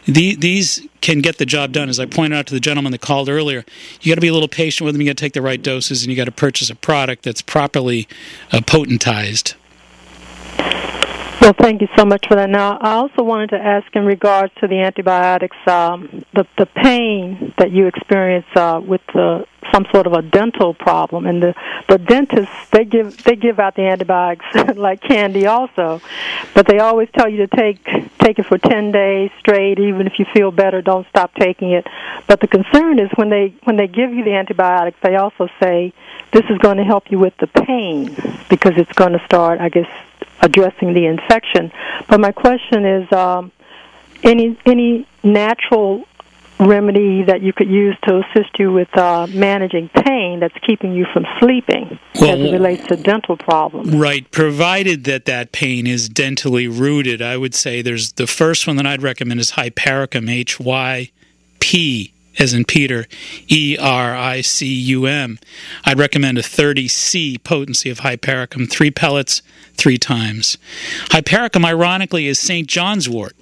these can get the job done. As I pointed out to the gentleman that called earlier, you got to be a little patient with them. You got to take the right doses, and you got to purchase a product that's properly potentized. Well, thank you so much for that. Now, I also wanted to ask in regards to the antibiotics, the pain that you experience with some sort of a dental problem, and the dentists they give out the antibiotics like candy also, but they always tell you to take it for 10 days straight. Even if you feel better, don't stop taking it. But the concern is when they give you the antibiotics, they also say this is going to help you with the pain because it's going to start, I guess, addressing the infection. But my question is, any natural remedy that you could use to assist you with managing pain that's keeping you from sleeping as it relates to dental problems? Right. Provided that pain is dentally rooted, I would say there's the first one that I'd recommend is Hypericum, Hyp, as in Peter, ERICUM. I'd recommend a 30C potency of Hypericum, 3 pellets, 3 times. Hypericum, ironically, is St. John's wort,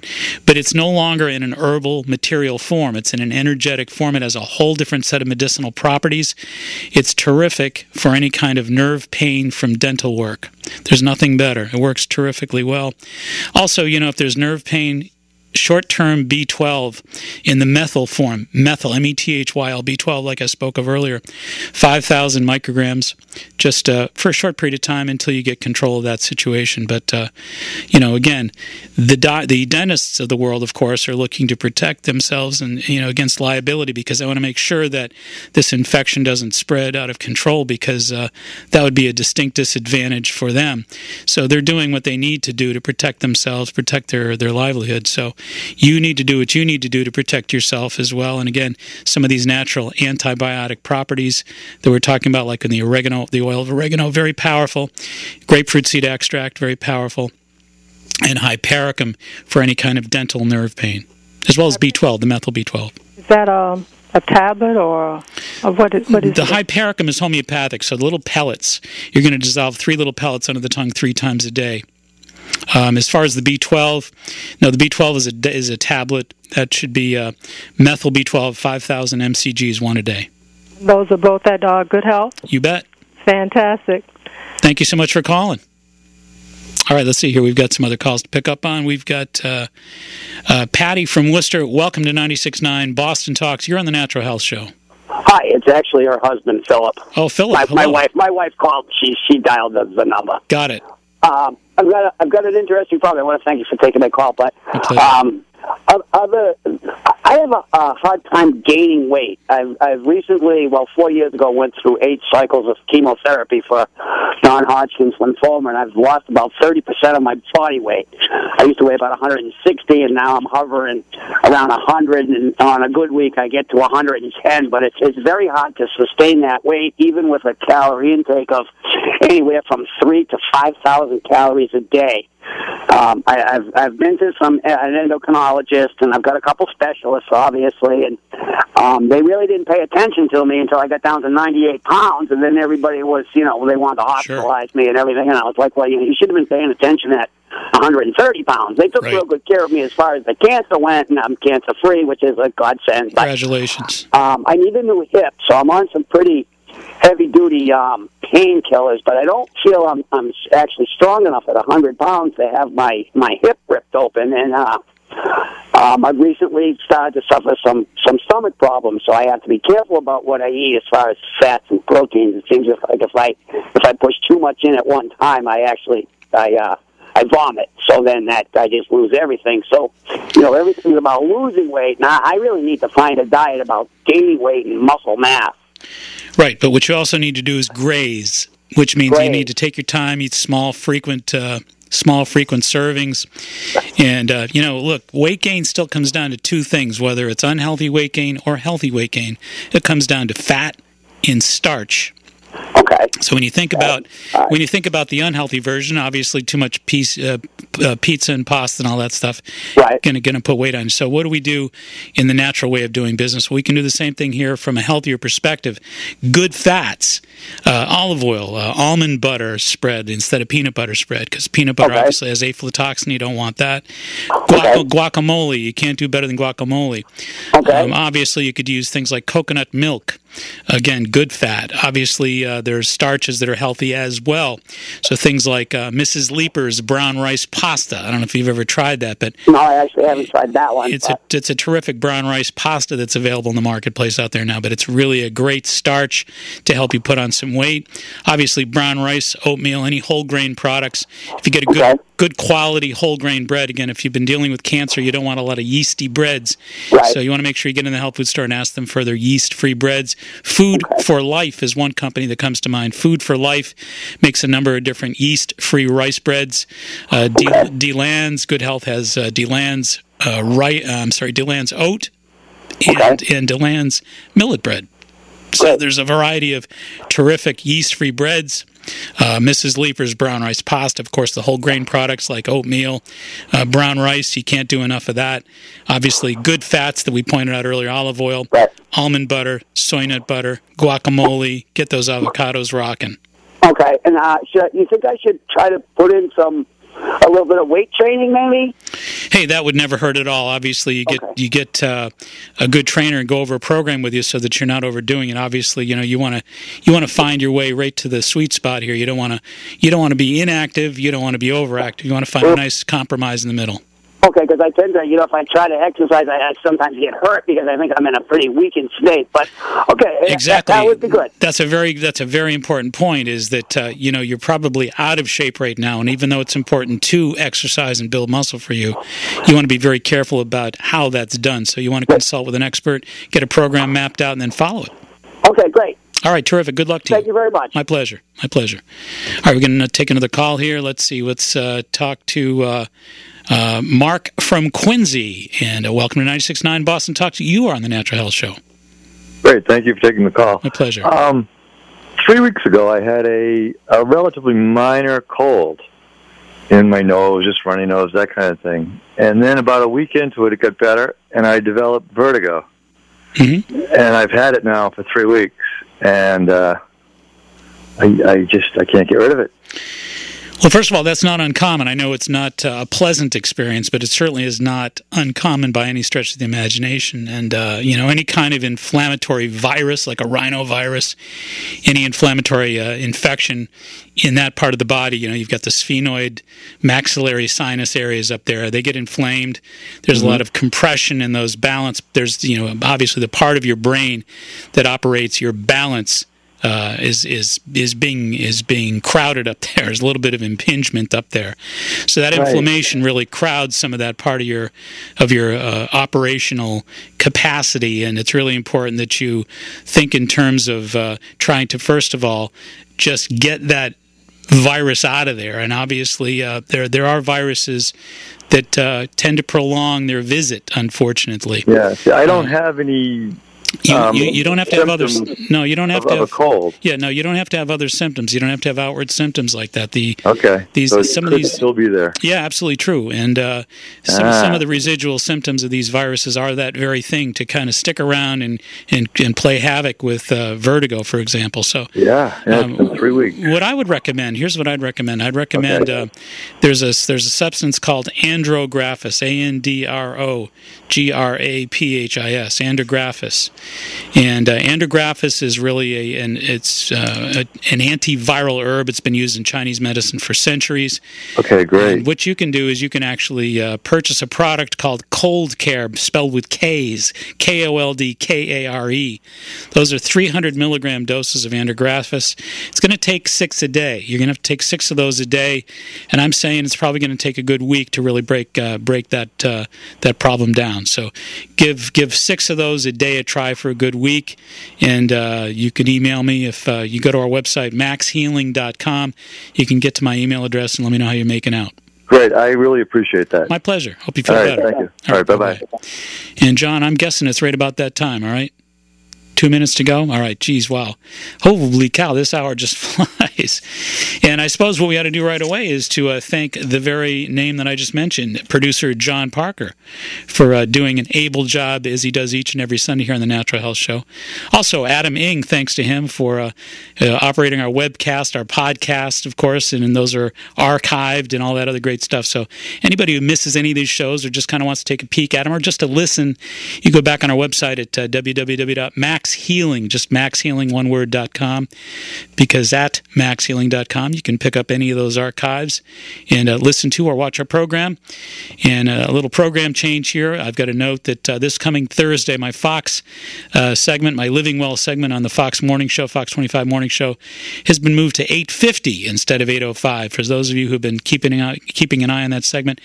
but it's no longer in an herbal material form. It's in an energetic form. It has a whole different set of medicinal properties. It's terrific for any kind of nerve pain from dental work. There's nothing better. It works terrifically well. Also, if there's nerve pain, short-term B12 in the methyl form, methyl, methyl B12, like I spoke of earlier, 5,000 micrograms, just for a short period of time until you get control of that situation. But, again, the dentists of the world, of course, are looking to protect themselves and, against liability because they want to make sure that this infection doesn't spread out of control because that would be a distinct disadvantage for them. So they're doing what they need to do to protect themselves, protect their livelihood. So you need to do what you need to do to protect yourself as well. And again, some of these natural antibiotic properties that we're talking about, like in the oil of oregano, very powerful. Grapefruit seed extract, very powerful. And Hypericum for any kind of dental nerve pain, as well as B12, the methyl B12. Is that a tablet or what is it? The Hypericum is homeopathic, so the little pellets, you're going to dissolve 3 little pellets under the tongue 3 times a day. As far as the B12, no, the B12 is a tablet. That should be methyl B12, 5,000 mcgs, 1 a day. Those are both at Good Health? You bet. Fantastic. Thank you so much for calling. All right, let's see here. We've got some other calls to pick up on. We've got Patty from Worcester. Welcome to 96.9 Boston Talks. You're on the Natural Health Show. Hi, it's actually her husband, Philip. Oh, Philip. My wife called. She dialed the number. Got it. I've got an interesting problem. I want to thank you for taking my call, but I have a hard time gaining weight. I've recently, 4 years ago, went through 8 cycles of chemotherapy for non-Hodgkin's lymphoma, and I've lost about 30% of my body weight. I used to weigh about 160, and now I'm hovering around 100, and on a good week I get to 110, but it's very hard to sustain that weight, even with a calorie intake of anywhere from 3,000 to 5,000 calories a day. I've been to an endocrinologist, and I've got a couple specialists, obviously, and they really didn't pay attention to me until I got down to 98 pounds, and then everybody was, they wanted to hospitalize me and everything, and I was like, well, you should have been paying attention at 130 pounds. They took real good care of me as far as the cancer went, and I'm cancer-free, which is a godsend. Congratulations. I need a new hip, so I'm on some pretty heavy-duty painkillers, but I don't feel I'm actually strong enough at 100 pounds to have my hip ripped open, and I've recently started to suffer some stomach problems, so I have to be careful about what I eat as far as fats and proteins. It seems like if I push too much in at one time, I vomit. So then I just lose everything. So, everything's about losing weight. Now, I really need to find a diet about gaining weight and muscle mass. Right, but what you also need to do is graze, which means you need to take your time, eat small, frequent servings. And, look, weight gain still comes down to two things, whether it's unhealthy weight gain or healthy weight gain. It comes down to fat and starch. Okay. So when you think about the unhealthy version, obviously too much pizza and pasta and all that stuff, going to put weight on you. So what do we do in the natural way of doing business? We can do the same thing here from a healthier perspective. Good fats, olive oil, almond butter spread instead of peanut butter spread, because peanut butter obviously has aflatoxin. You don't want that. Guacamole, you can't do better than guacamole. Obviously, you could use things like coconut milk. Again, good fat. Obviously, there's starches that are healthy as well. So things like Mrs. Leaper's brown rice pasta. I don't know if you've ever tried that, but no, I actually haven't tried that one. It's a terrific brown rice pasta that's available in the marketplace out there now. But it's really a great starch to help you put on some weight. Obviously, brown rice, oatmeal, any whole grain products. If you get a good quality whole grain bread, again, if you've been dealing with cancer, you don't want a lot of yeasty breads. So you want to make sure you get in the health food store and ask them for their yeast-free breads. Food for Life is one company that comes to mind. Food for Life makes a number of different yeast-free rice breads. DeLand's Good Health has DeLand's DeLand's oat and DeLand's millet bread. So there's a variety of terrific yeast-free breads. Mrs. Leaper's brown rice pasta, of course, the whole grain products like oatmeal, brown rice, you can't do enough of that. Obviously, good fats that we pointed out earlier, olive oil, almond butter, soy nut butter, guacamole, get those avocados rocking. Okay, and you think I should try to put in a little bit of weight training, maybe? Hey, that would never hurt at all. Obviously, you get a good trainer and go over a program with you so that you're not overdoing it. Obviously, you want to find your way right to the sweet spot here. You don't want to be inactive. You don't want to be overactive. You want to find a nice compromise in the middle. Okay, because I tend to, if I try to exercise, I sometimes get hurt because I think I'm in a pretty weakened state. But okay, exactly, that would be good. That's a very important point. Is that you're probably out of shape right now, and even though it's important to exercise and build muscle for you, you want to be very careful about how that's done. So you want to consult with an expert, get a program mapped out, and then follow it. Okay, great. All right, terrific. Good luck to you. Thank you very much. My pleasure. My pleasure. All right, we're going to take another call here. Let's see. Let's talk to Mark from Quincy. And welcome to 96.9 Boston Talk. You are on the Natural Health Show. Great. Thank you for taking the call. My pleasure. 3 weeks ago, I had a relatively minor cold in my nose, just runny nose, that kind of thing. And then about a week into it, it got better, and I developed vertigo. Mm-hmm. And I've had it now for 3 weeks. And I can't get rid of it. Well, first of all, that's not uncommon. I know it's not a pleasant experience, but it certainly is not uncommon by any stretch of the imagination. And, any kind of inflammatory virus, like a rhinovirus, any inflammatory infection in that part of the body, you've got the sphenoid maxillary sinus areas up there. They get inflamed. There's a lot of compression in those balance. There's, obviously the part of your brain that operates your balance is being crowded up there. There's a little bit of impingement up there, so that inflammation really crowds some of that part of your operational capacity. And it's really important that you think in terms of trying to first of all just get that virus out of there. And obviously, there are viruses that tend to prolong their visit. Unfortunately, I don't have any. You don't have to have other. No, you don't have to have a cold. Yeah, no, you don't have to have other symptoms. You don't have to have outward symptoms like that. Some of these still be there. Yeah, absolutely true. And some of the residual symptoms of these viruses are that very thing, to kind of stick around and play havoc with vertigo, for example. So it's been 3 weeks. What I would recommend, here's what I'd recommend. I'd recommend there's a substance called andrographis, ANDROGRAPHIS, andrographis. And andrographis is really an antiviral herb. It's been used in Chinese medicine for centuries. Okay, great. And what you can do is you can actually purchase a product called Cold Care, spelled with K's, KOLDKARE. Those are 300 milligram doses of andrographis. It's going to take 6 a day. You're going to have to take 6 of those a day, and I'm saying it's probably going to take a good week to really break that problem down. So give 6 of those a day a try for a good week, and you can email me if you go to our website, maxhealing.com. You can get to my email address and let me know how you're making out. Great. I really appreciate that. My pleasure. Hope you feel better. Thank you. All right, bye-bye. And John, I'm guessing it's right about that time, all right? 2 minutes to go? All right, geez, wow. Holy cow, this hour just flies. And I suppose what we ought to do right away is to thank the very name that I just mentioned, producer John Parker, for doing an able job as he does each and every Sunday here on the Natural Health Show. Also, Adam Ing, thanks to him for operating our webcast, our podcast, of course, and those are archived and all that other great stuff. So anybody who misses any of these shows or just kind of wants to take a peek at them or just to listen, you go back on our website at www.maxhealing, just maxhealing1word.com, because at maxhealing.com you can pick up any of those archives and listen to or watch our program. And a little program change here. I've got to note that this coming Thursday, my Fox segment, my Living Well segment on the Fox Morning Show, Fox 25 Morning Show, has been moved to 8:50 instead of 8:05. For those of you who have been keeping an eye on that segment,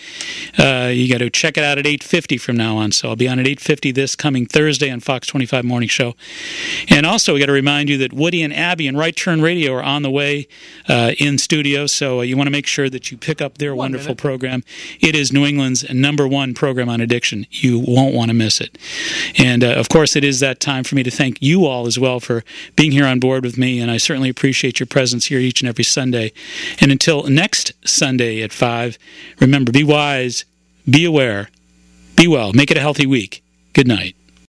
you got to check it out at 8:50 from now on. So I'll be on at 8:50 this coming Thursday on Fox 25 Morning Show. And also, we got to remind you that Woody and Abby and Right Turn Radio are on the way in studio, so you want to make sure that you pick up their wonderful program. It is New England's #1 program on addiction. You won't want to miss it. And, of course, it is that time for me to thank you all as well for being here on board with me, and I certainly appreciate your presence here each and every Sunday. And until next Sunday at 5, remember, be wise, be aware, be well, make it a healthy week. Good night.